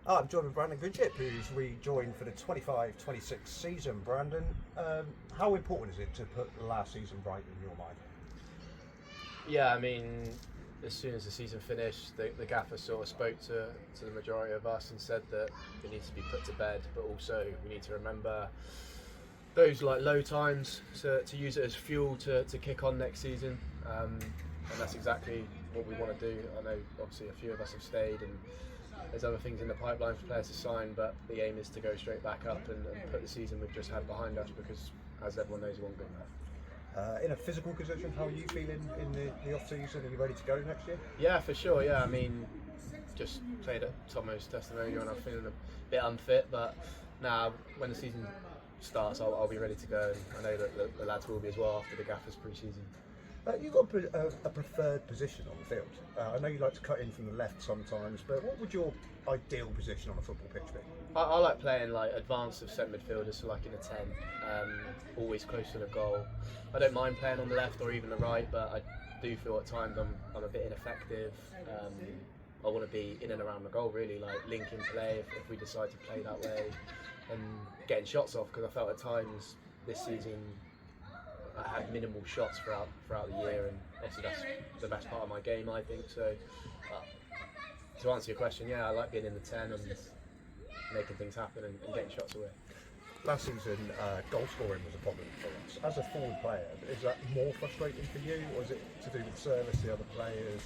I'm joined with Brandon Goodship, who's rejoined for the 25-26 season. Brandon, how important is it to put last season right in your mind? Yeah, I mean, as soon as the season finished, the gaffer sort of spoke to the majority of us and said that it needs to be put to bed, but also we need to remember those like low times to use it as fuel to kick on next season. And that's exactly what we want to do. I know obviously a few of us have stayed and there's other things in the pipeline for players to sign, but the aim is to go straight back up and put the season we've just had behind us because, as everyone knows, it wasn't good enough. In a physical position, how are you feeling in the off-season? Are you ready to go next year? Yeah, for sure, yeah. I mean, just played at Tomo's testimonial and I'm feeling a bit unfit, but now when the season starts, I'll be ready to go. And I know that the lads will be as well after the gaffer's pre-season. You've got a preferred position on the field. I know you like to cut in from the left sometimes, but what would your ideal position on a football pitch be? I like playing like advanced of centre midfielders, so like in a 10, always close to the goal. I don't mind playing on the left or even the right, but I do feel at times I'm a bit ineffective. I want to be in and around the goal, really, like linking play if we decide to play that way, and getting shots off, because I felt at times this season I had minimal shots throughout the year, and obviously that's the best part of my game, I think. So to answer your question, yeah, I like being in the 10 and making things happen and getting shots away. Last season, goal scoring was a problem for us. As a forward player, is that more frustrating for you, or is it to do with service, the other players,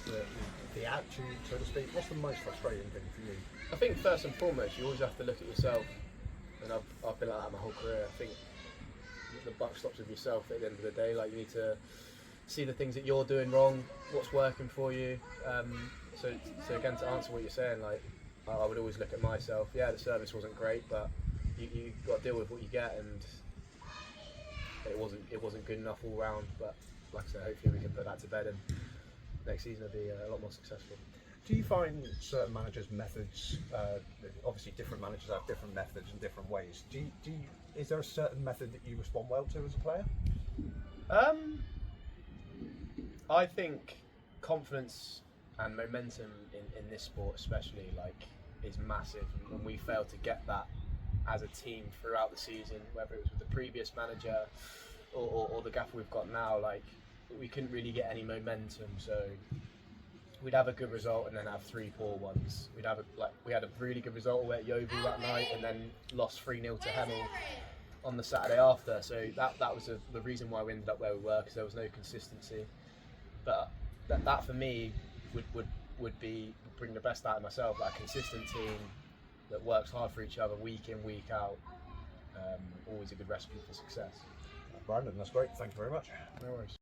the attitude, so to speak? What's the most frustrating thing for you? I think first and foremost, you always have to look at yourself, and I've been like that my whole career. I think the buck stops with yourself at the end of the day. Like, you need to see the things that you're doing wrong, what's working for you. So again, to answer what you're saying, like I would always look at myself. Yeah, the service wasn't great, but you got to deal with what you get, and it wasn't good enough all round. But like I said, hopefully we can put that to bed, and next season will be a lot more successful. Do you find certain managers' methods, obviously different managers have different methods and different ways, is there a certain method that you respond well to as a player? I think confidence and momentum in this sport especially is massive, and we failed to get that as a team throughout the season, whether it was with the previous manager or the gaffer we've got now. Like, we couldn't really get any momentum, so we'd have a good result and then have 3 poor ones. We had a really good result away at Yeovil that night and then lost 3-0 to Hemel on the Saturday after. So that was the reason why we ended up where we were, because there was no consistency. But that for me would bring the best out of myself, like a consistent team that works hard for each other week in, week out. Always a good recipe for success. Brandon, that's great. Thank you very much. No worries.